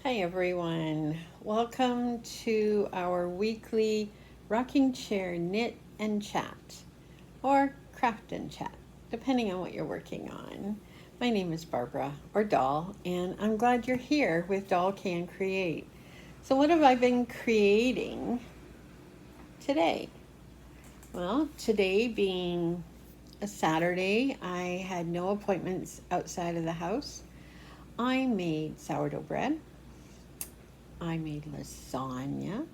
Hi everyone, welcome to our weekly rocking chair knit and chat, or craft and chat, depending on what you're working on. My name is Barbara, or Doll, and I'm glad you're here with Doll Can Create. So what have I been creating today? Well, today being a Saturday, I had no appointments outside of the house. I made sourdough bread. I made lasagna,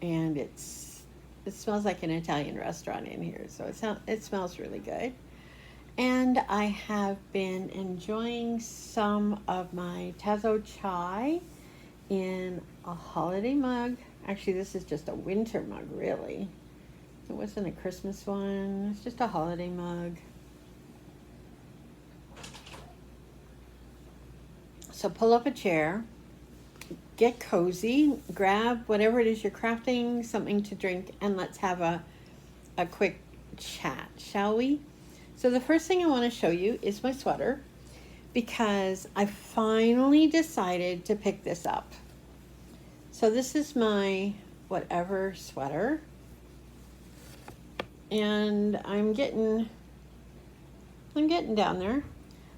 and it smells like an Italian restaurant in here, so it smells really good. And I have been enjoying some of my Tazo chai in a holiday mug. Actually, this is just a winter mug, really. It wasn't a Christmas one. It's just a holiday mug. So pull up a chair, get cozy, grab whatever it is you're crafting, something to drink, and let's have a quick chat, shall we? So the first thing I want to show you is my sweater, because I finally decided to pick this up. So this is my whatever sweater, and I'm getting down there.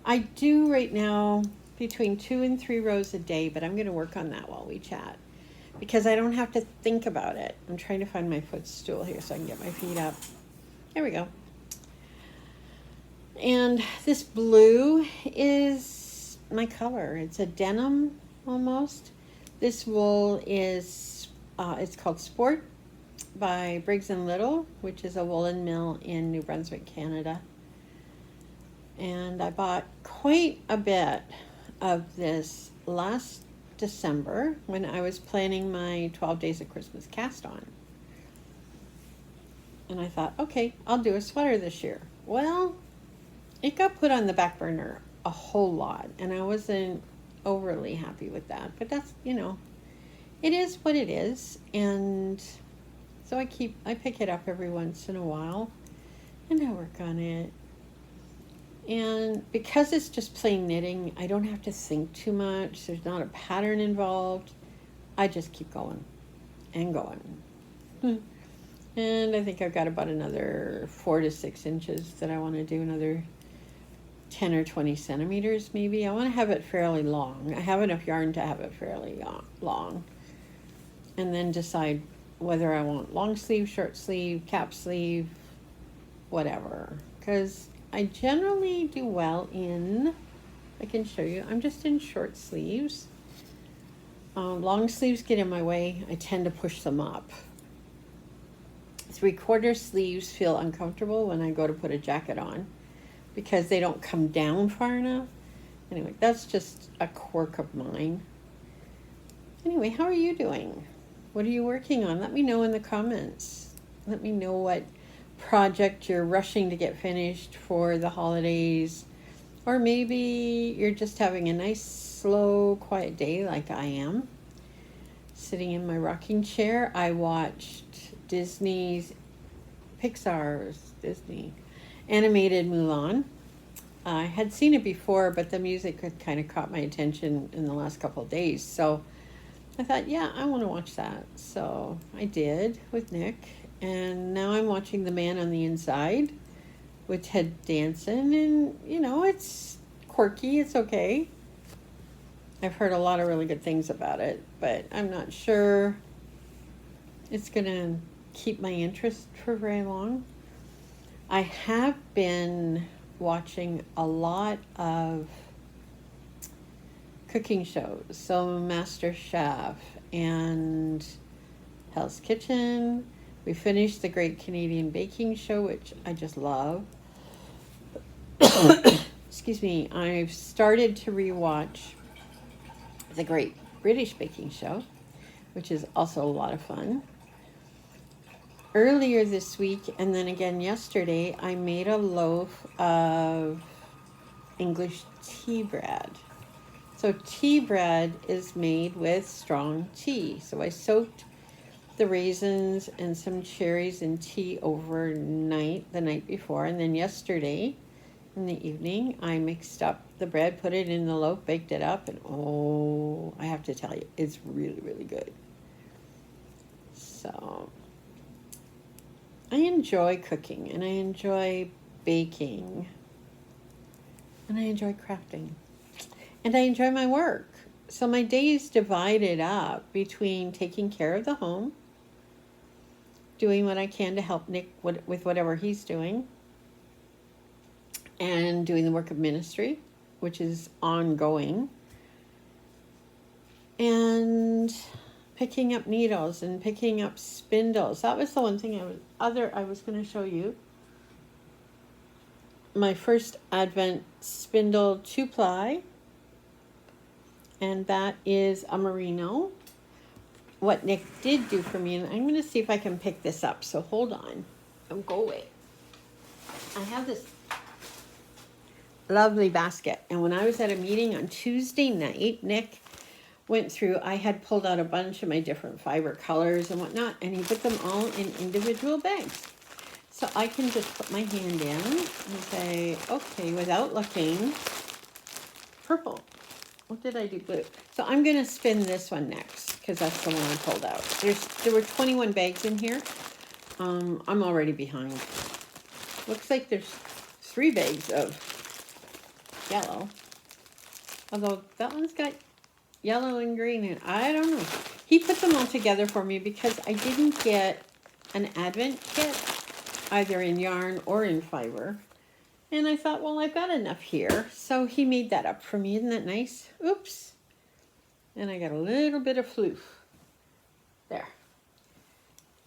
I do right now between 2 and 3 rows a day, but I'm going to work on that while we chat because I don't have to think about it. I'm trying to find my footstool here so I can get my feet up. There we go. And this blue is my color. It's a denim almost. This wool is, it's called Sport by Briggs & Little, which is a woolen mill in New Brunswick, Canada. And I bought quite a bit of this last December when I was planning my 12 Days of Christmas cast on. And I thought, okay, I'll do a sweater this year. Well, it got put on the back burner a whole lot, and I wasn't overly happy with that. But that's, it is what it is. And so I pick it up every once in a while and I work on it. And because it's just plain knitting, I don't have to think too much. There's not a pattern involved. I just keep going and going. And I think I've got about another 4 to 6 inches that I want to do, another 10 or 20 centimeters maybe. I want to have it fairly long. I have enough yarn to have it fairly long. And then decide whether I want long sleeve, short sleeve, cap sleeve, whatever. Because I generally do well in, I can show you, I'm just in short sleeves. Long sleeves get in my way. I tend to push them up. 3/4 sleeves feel uncomfortable when I go to put a jacket on because they don't come down far enough. Anyway, that's just a quirk of mine. Anyway, how are you doing? What are you working on? Let me know in the comments. Let me know what project you're rushing to get finished for the holidays, or maybe you're just having a nice slow quiet day like I am, sitting in my rocking chair. I watched Pixar's Disney animated Mulan. I had seen it before, but the music had kind of caught my attention in the last couple of days, so I thought, yeah, I want to watch that. So I did with Nick. And now I'm watching The Man on the Inside with Ted Danson. And, it's quirky. It's okay. I've heard a lot of really good things about it, but I'm not sure it's going to keep my interest for very long. I have been watching a lot of cooking shows. So Master Chef and Hell's Kitchen. We finished the Great Canadian Baking Show, which I just love. Excuse me. I've started to rewatch the Great British Baking Show, which is also a lot of fun. Earlier this week, and then again yesterday, I made a loaf of English tea bread. So tea bread is made with strong tea. So I soaked the raisins and some cherries in tea overnight, the night before, and then yesterday in the evening. I mixed up the bread, put it in the loaf, baked it up, and oh, I have to tell you, it's really, really good. So I enjoy cooking, and I enjoy baking, and I enjoy crafting, and I enjoy my work. So my day is divided up between taking care of the home, doing what I can to help Nick with whatever he's doing, and doing the work of ministry, which is ongoing, and picking up needles and picking up spindles. That was the one thing I was going to show you. My first Advent spindle 2-ply, and that is a merino. What Nick did do for me, and I'm going to see if I can pick this up. So hold on, don't go away. I have this lovely basket, and when I was at a meeting on Tuesday night, Nick went through, I had pulled out a bunch of my different fiber colors and whatnot, and he put them all in individual bags. So I can just put my hand in and say, okay, without looking, purple. What did I do? Blue. So I'm going to spin this one next, because that's the one I pulled out. There were 21 bags in here. I'm already behind. Looks like there's 3 bags of yellow. Although that one's got yellow and green, and I don't know. He put them all together for me because I didn't get an Advent kit, either in yarn or in fiber. And I thought, well, I've got enough here. So he made that up for me. Isn't that nice? Oops. And I got a little bit of floof. There.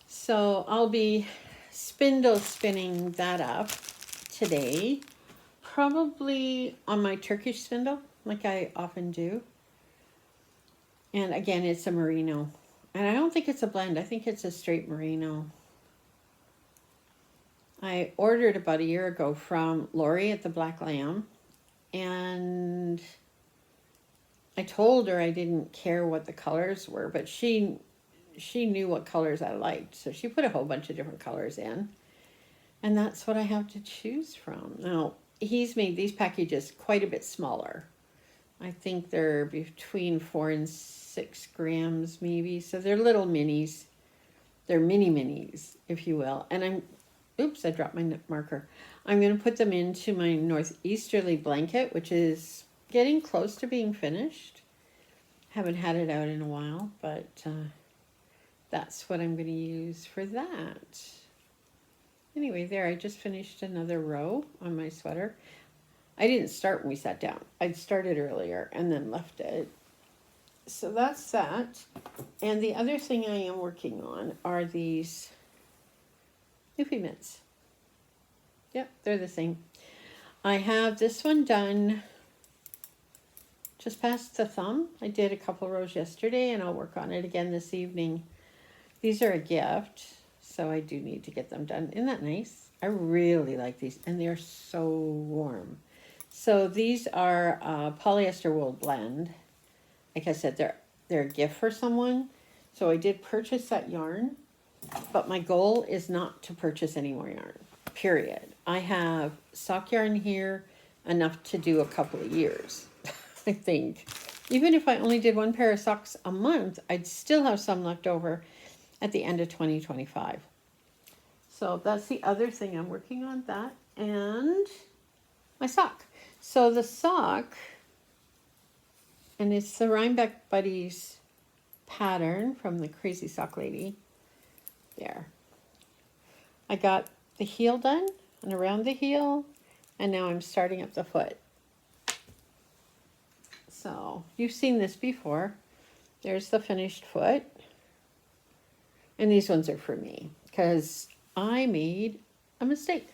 So I'll be spindle spinning that up today. Probably on my Turkish spindle, like I often do. And again, it's a merino. And I don't think it's a blend. I think it's a straight merino. I ordered about a year ago from Lori at the Black Lamb. And I told her I didn't care what the colors were, but she knew what colors I liked. So she put a whole bunch of different colors in. And that's what I have to choose from. Now, he's made these packages quite a bit smaller. I think they're between 4 and 6 grams maybe. So they're little minis. They're mini minis, if you will. And oops, I dropped my marker. I'm going to put them into my northeasterly blanket, which is getting close to being finished. Haven't had it out in a while, but that's what I'm going to use for that. Anyway, there, I just finished another row on my sweater. I didn't start when we sat down. I'd started earlier and then left it. So that's that. And the other thing I am working on are these Newfie mitts. Yep, they're the same. I have this one done just past the thumb. I did a couple rows yesterday, and I'll work on it again this evening. These are a gift, so I do need to get them done. Isn't that nice? I really like these, and they're so warm. So these are polyester wool blend. Like I said, they're a gift for someone. So I did purchase that yarn, but my goal is not to purchase any more yarn, period. I have sock yarn here enough to do a couple of years, I think. Even if I only did 1 pair of socks a month, I'd still have some left over at the end of 2025. So that's the other thing I'm working on, that and my sock. So the sock, and it's the Rhinebeck Buddies pattern from the Crazy Sock Lady. There. I got the heel done and around the heel, and now I'm starting up the foot. So you've seen this before. There's the finished foot. And these ones are for me because I made a mistake.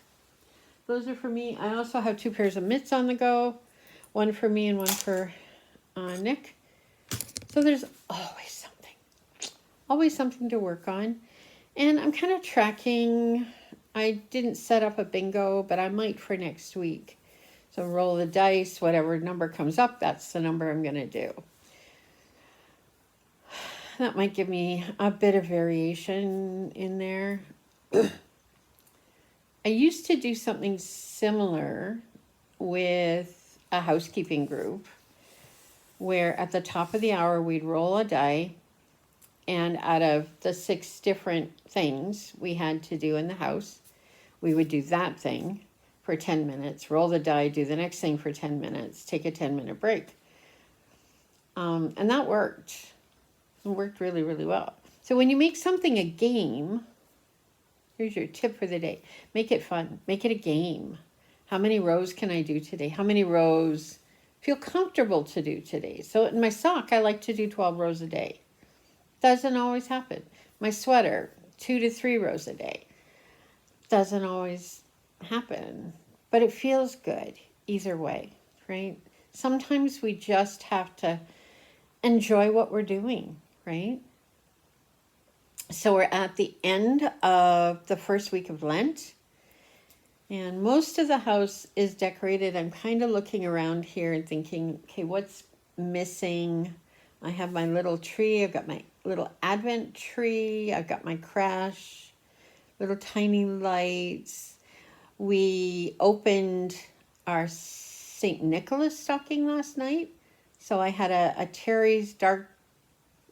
Those are for me. I also have 2 pairs of mitts on the go. One for me and one for Nick. So there's always something to work on. And I'm kind of tracking. I didn't set up a bingo, but I might for next week. So roll the dice, whatever number comes up, that's the number I'm going to do. That might give me a bit of variation in there. I used to do something similar with a housekeeping group where at the top of the hour we'd roll a die, and out of the 6 different things we had to do in the house, we would do that thing for 10 minutes, roll the die, do the next thing for 10 minutes, take a 10-minute break. And that worked. It worked really, really well. So when you make something a game, here's your tip for the day. Make it fun. Make it a game. How many rows can I do today? How many rows feel comfortable to do today? So in my sock, I like to do 12 rows a day. Doesn't always happen. My sweater, 2 to 3 rows a day. Doesn't always happen. But it feels good either way, right? Sometimes we just have to enjoy what we're doing, right? So we're at the end of the first week of Lent, and most of the house is decorated. I'm kind of looking around here and thinking, okay, what's missing? I have my little tree. I've got my little Advent tree. I've got my crash, little tiny lights. We opened our St. Nicholas stocking last night. So I had a Terry's dark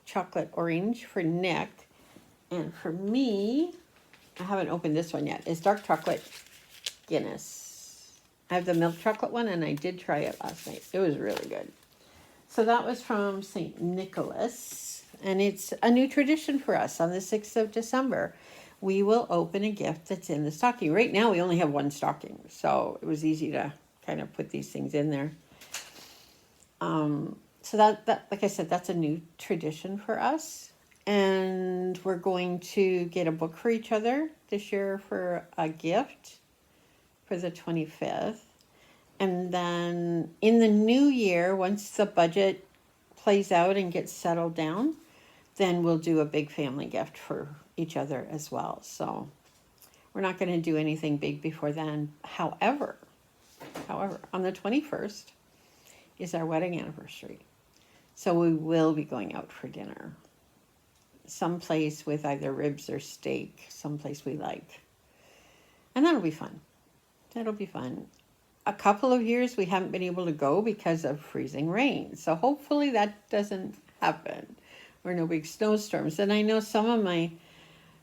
chocolate orange for Nick. And for me, I haven't opened this one yet. It's dark chocolate Guinness. I have the milk chocolate one, and I did try it last night. It was really good. So that was from St. Nicholas. And it's a new tradition for us. On the 6th of December, we will open a gift that's in the stocking. Right now, we only have one stocking. So it was easy to kind of put these things in there. So that, like I said, that's a new tradition for us. And we're going to get a book for each other this year for a gift for the 25th. And then in the new year, once the budget plays out and gets settled down, then we'll do a big family gift for each other as well. So we're not going to do anything big before then. However, on the 21st is our wedding anniversary. So we will be going out for dinner. Someplace with either ribs or steak, someplace we like. And that'll be fun. That'll be fun. A couple of years we haven't been able to go because of freezing rain. So hopefully that doesn't happen, or no big snowstorms. And I know some of my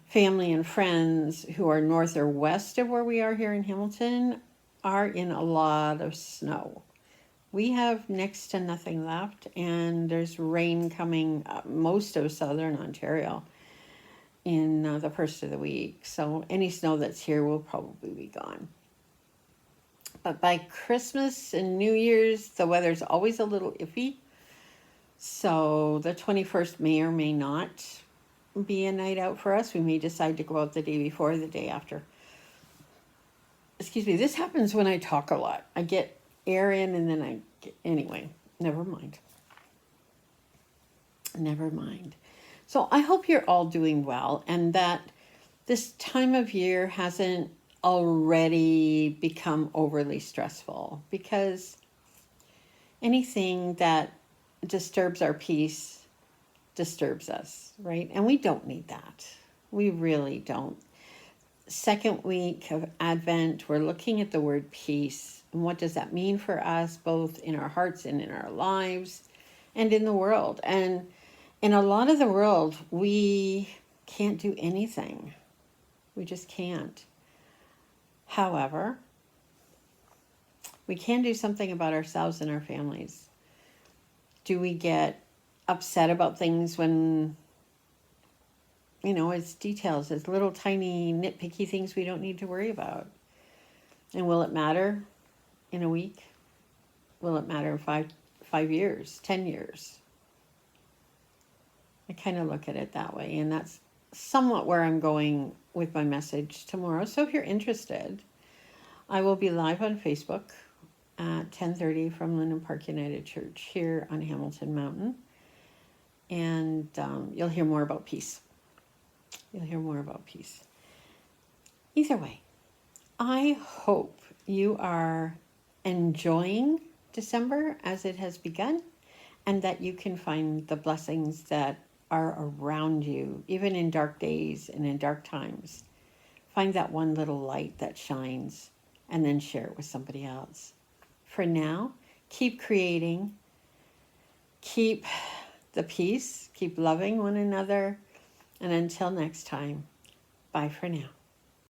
family and friends who are north or west of where we are here in Hamilton are in a lot of snow. We have next to nothing left, and there's rain coming most of southern Ontario in the first of the week. So any snow that's here will probably be gone. But by Christmas and New Year's, the weather's always a little iffy. So the 21st may or may not be a night out for us. We may decide to go out the day before or the day after. Excuse me, this happens when I talk a lot. I get air in and then anyway, never mind. So I hope you're all doing well, and that this time of year hasn't already become overly stressful, because anything that disturbs our peace disturbs us, right? And we don't need that. We really don't. Second week of Advent, we're looking at the word peace. And what does that mean for us, both in our hearts and in our lives and in the world? And in a lot of the world, we can't do anything. We just can't. However, we can do something about ourselves and our families. Do we get upset about things when, it's details, it's little tiny nitpicky things we don't need to worry about? And will it matter in a week? Will it matter in 5 years, 10 years? I kind of look at it that way, and that's somewhat where I'm going with my message tomorrow. So if you're interested, I will be live on Facebook at 10:30 from Linden Park United Church here on Hamilton Mountain. And you'll hear more about peace. Either way, I hope you are enjoying December as it has begun, and that you can find the blessings that are around you, even in dark days and in dark times. Find that one little light that shines, and then share it with somebody else. for now, keep creating, keep the peace, keep loving one another, and until next time, bye for now.